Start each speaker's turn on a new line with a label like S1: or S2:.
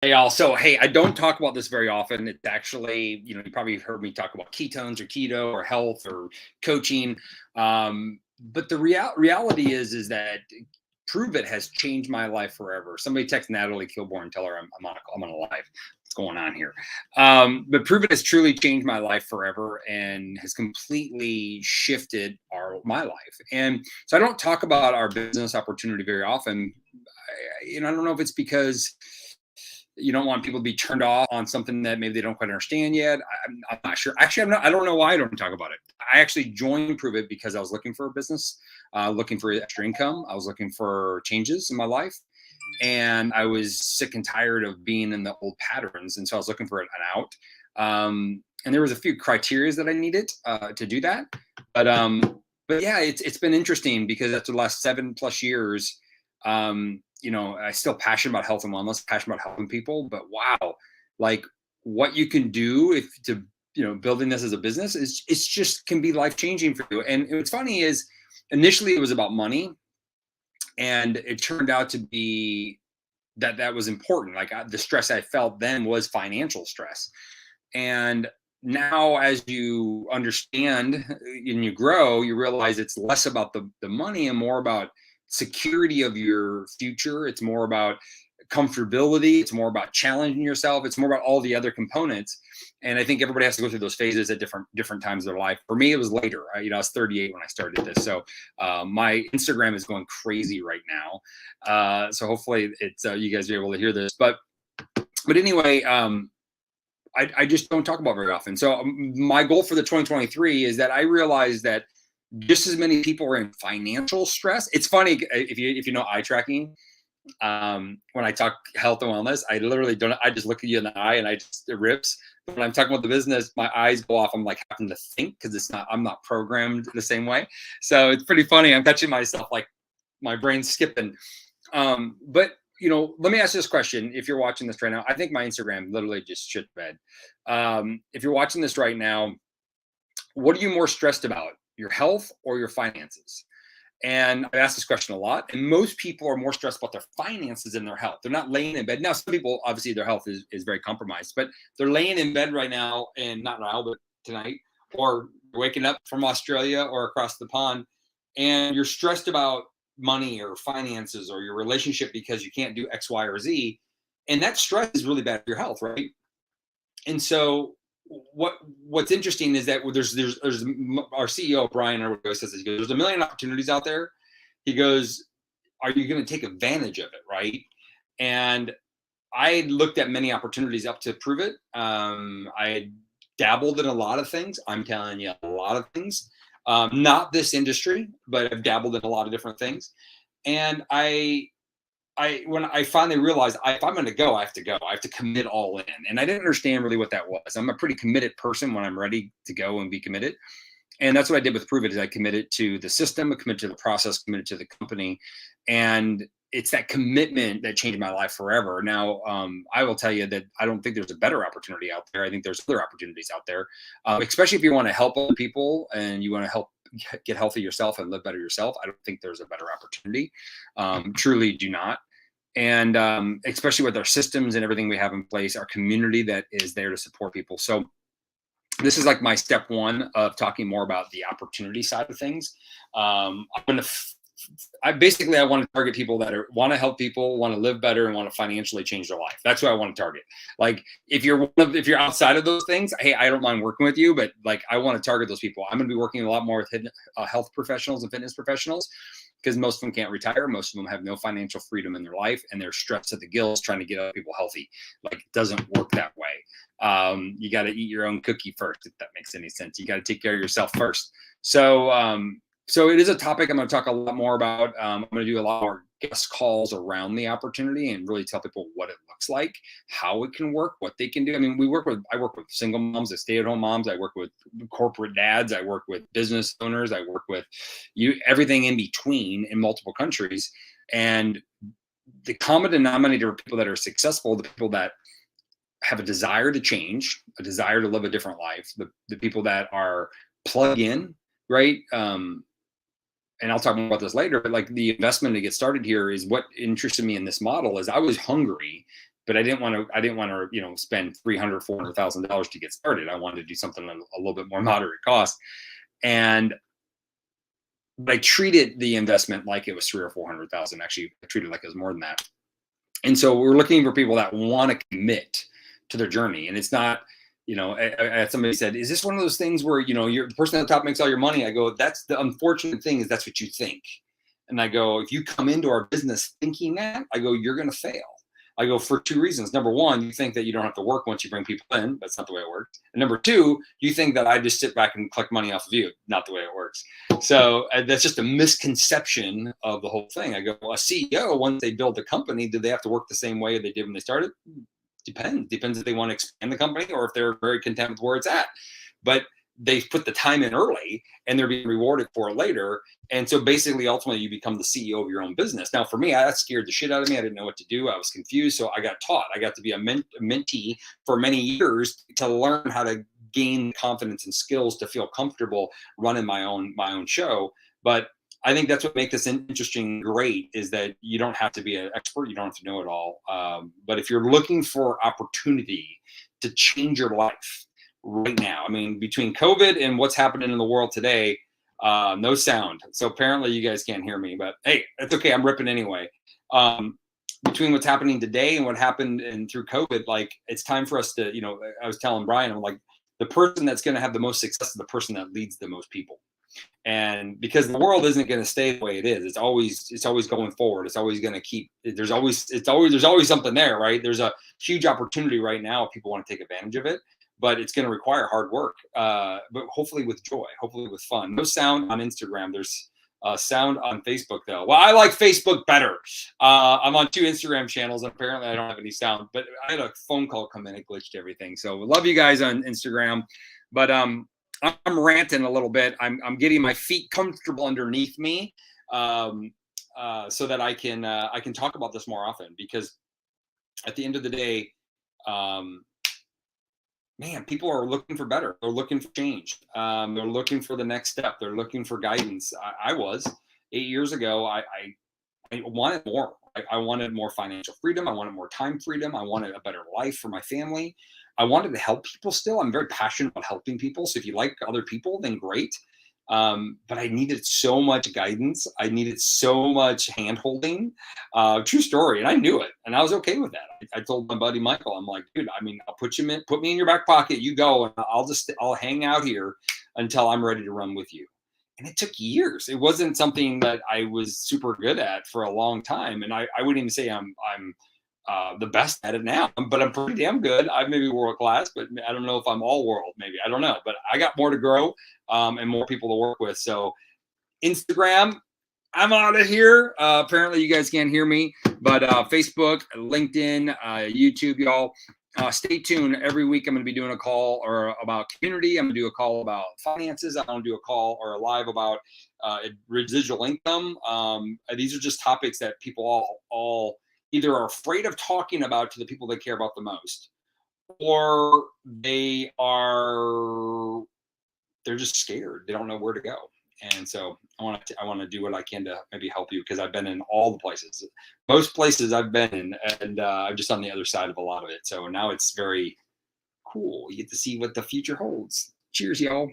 S1: Hey, also, hey, I don't talk about this very often. It's actually, you probably heard me talk about ketones or keto or health or coaching. But the reality is that Pruvit has changed my life forever. Somebody text Natalie Kilborn and tell her I'm on a live. What's going on here? But Pruvit has truly changed my life forever and has completely shifted my life. And so I don't talk about our business opportunity very often. I don't know if it's because you don't want people to be turned off on something that maybe they don't quite understand yet. I'm not sure. Actually, I don't know why I don't talk about it. I actually joined Prove It because I was looking for a business, looking for extra income. I was looking for changes in my life, and I was sick and tired of being in the old patterns. And so I was looking for an out. And there was a few criteria that I needed to do that. But yeah, it's been interesting because after the last 7+ years, I still passionate about health and wellness, passionate about helping people. But wow, like what you can do if to building this as a business is it's just can be life changing for you. And what's funny is initially it was about money, and it turned out to be that was important. Like the stress I felt then was financial stress, and now as you understand and you grow, you realize it's less about the money and more about security of your future. It's more about comfortability. It's more about challenging yourself. It's more about all the other components. And I think everybody has to go through those phases at different times of their life. For me, it was later. I was 38 when I started this, so my Instagram is going crazy right now. So hopefully, it's you guys are able to hear this. But anyway, I just don't talk about very often. So my goal for the 2023 is that I realize that just as many people are in financial stress. It's funny if you know eye tracking. When I talk health and wellness, I literally don't. I just look at you in the eye and it rips. But when I'm talking about the business, my eyes go off. I'm like having to think because I'm not programmed the same way. So it's pretty funny. I'm catching myself like my brain's skipping. But let me ask you this question. If you're watching this right now, I think my Instagram literally just shit the bed. If you're watching this right now, what are you more stressed about, your health or your finances? And I ask this question a lot, and most people are more stressed about their finances than their health. They're not laying in bed. Now, some people, obviously, their health is very compromised, but they're laying in bed right now, and not now, but tonight, or waking up from Australia or across the pond, and you're stressed about money or finances or your relationship because you can't do X, Y, or Z. And that stress is really bad for your health, right? And so what's interesting is that there's our CEO Brian says this, he goes, there's a million opportunities out there. He goes, are you going to take advantage of it, right? And I looked at many opportunities up to Prove It. I dabbled in a lot of things. I'm telling you, a lot of things. Not this industry, but I've dabbled in a lot of different things. And when I finally realized if I'm going to go, I have to go. I have to commit all in. And I didn't understand really what that was. I'm a pretty committed person when I'm ready to go and be committed. And that's what I did with Prove It is I committed to the system, I committed to the process, committed to the company. And it's that commitment that changed my life forever. Now, I will tell you that I don't think there's a better opportunity out there. I think there's other opportunities out there, especially if you want to help other people and you want to help get healthy yourself and live better yourself. I don't think there's a better opportunity. Truly do not. And especially with our systems and everything we have in place, our community that is there to support people. So this is like my step one of talking more about the opportunity side of things. I want to target people that want to help people, want to live better, and want to financially change their life. That's what I want to target. Like if you're outside of those things, hey, I don't mind working with you, but like I want to target those people. I'm going to be working a lot more with health professionals and fitness professionals, because most of them can't retire. Most of them have no financial freedom in their life, and they're stressed at the gills trying to get other people healthy. Like it doesn't work that way. You got to eat your own cookie first, if that makes any sense. You got to take care of yourself first. So it is a topic I'm going to talk a lot more about. I'm going to do a lot more guest calls around the opportunity and really tell people what it looks like, how it can work, what they can do. I mean, I work with single moms, stay-at-home moms. I work with corporate dads. I work with business owners. I work with everything in between in multiple countries. And the common denominator of people that are successful, the people that have a desire to change, a desire to live a different life, the people that are plug in, right? And I'll talk more about this later, but like the investment to get started here is what interested me in this model is I was hungry, but I didn't want to, you know, spend $300,000-$400,000 to get started. I wanted to do something at a little bit more moderate cost. And but I treated the investment like it was 300 or 400,000. Actually, I treated it like it was more than that. And so we're looking for people that want to commit to their journey. And it's not, you know, somebody said, is this one of those things where, you know, you're the person at the top makes all your money? I go, that's the unfortunate thing, is that's what you think. And I go, if you come into our business thinking that, I go, you're going to fail. I go, for two reasons. Number one, you think that you don't have to work once you bring people in. That's not the way it works. And number two, you think that I just sit back and collect money off of you. Not the way it works. So that's just a misconception of the whole thing. I go, well, a CEO, once they build a company, do they have to work the same way they did when they started? Depends if they want to expand the company or if they're very content with where it's at. But they've put the time in early and they're being rewarded for it later. And so basically, ultimately, you become the CEO of your own business. Now, for me, that scared the shit out of me. I didn't know what to do. I was confused. So I got taught. I got to be a mentee for many years to learn how to gain confidence and skills to feel comfortable running my own show. But I think that's what makes this interesting, great, is that you don't have to be an expert. You don't have to know it all. But if you're looking for opportunity to change your life right now, I mean, between COVID and what's happening in the world today, no sound. So apparently you guys can't hear me, but hey, it's okay. I'm ripping anyway. Between what's happening today and what happened and through COVID, like, it's time for us to, you know, I was telling Brian, I'm like, the person that's going to have the most success is the person that leads the most people. And because the world isn't going to stay the way it is, it's always going forward. It's always going to keep, there's always something there, right? There's a huge opportunity right now if people want to take advantage of it, but it's going to require hard work, but hopefully with joy, hopefully with fun. No sound on Instagram. There's sound on Facebook though. Well, I like Facebook better. I'm on 2 Instagram channels and apparently I don't have any sound, but I had a phone call come in, it glitched everything. So love you guys on Instagram, but I'm ranting a little bit. I'm getting my feet comfortable underneath me, so that I can talk about this more often, because at the end of the day, man, people are looking for better. They're looking for change. They're looking for the next step. They're looking for guidance. I was 8 years ago. I wanted more. I wanted more financial freedom. I wanted more time freedom. I wanted a better life for my family. I wanted to help people still. I'm very passionate about helping people. So if you like other people, then great. But I needed so much guidance. I needed so much hand-holding. True story. And I knew it. And I was okay with that. I told my buddy Michael, I'm like, dude, I mean, I'll put me in your back pocket. You go, and I'll hang out here until I'm ready to run with you. And it took years. It wasn't something that I was super good at for a long time. And I wouldn't even say I'm the best at it now, but I'm pretty damn good. I may be world class, but I don't know if I'm all world. Maybe, I don't know, but I got more to grow, and more people to work with. So Instagram, I'm out of here. Apparently you guys can't hear me, but Facebook, LinkedIn, YouTube, y'all. Stay tuned. Every week I'm going to be doing a call or about community. I'm going to do a call about finances. I'm going to do a call or a live about residual income. These are just topics that people all either are afraid of talking about to the people they care about the most, or they're just scared. They don't know where to go. And so I want to do what I can to maybe help you, because I've been in all the places, most places I've been in, and I'm just on the other side of a lot of it. So now it's very cool. You get to see what the future holds. Cheers, y'all.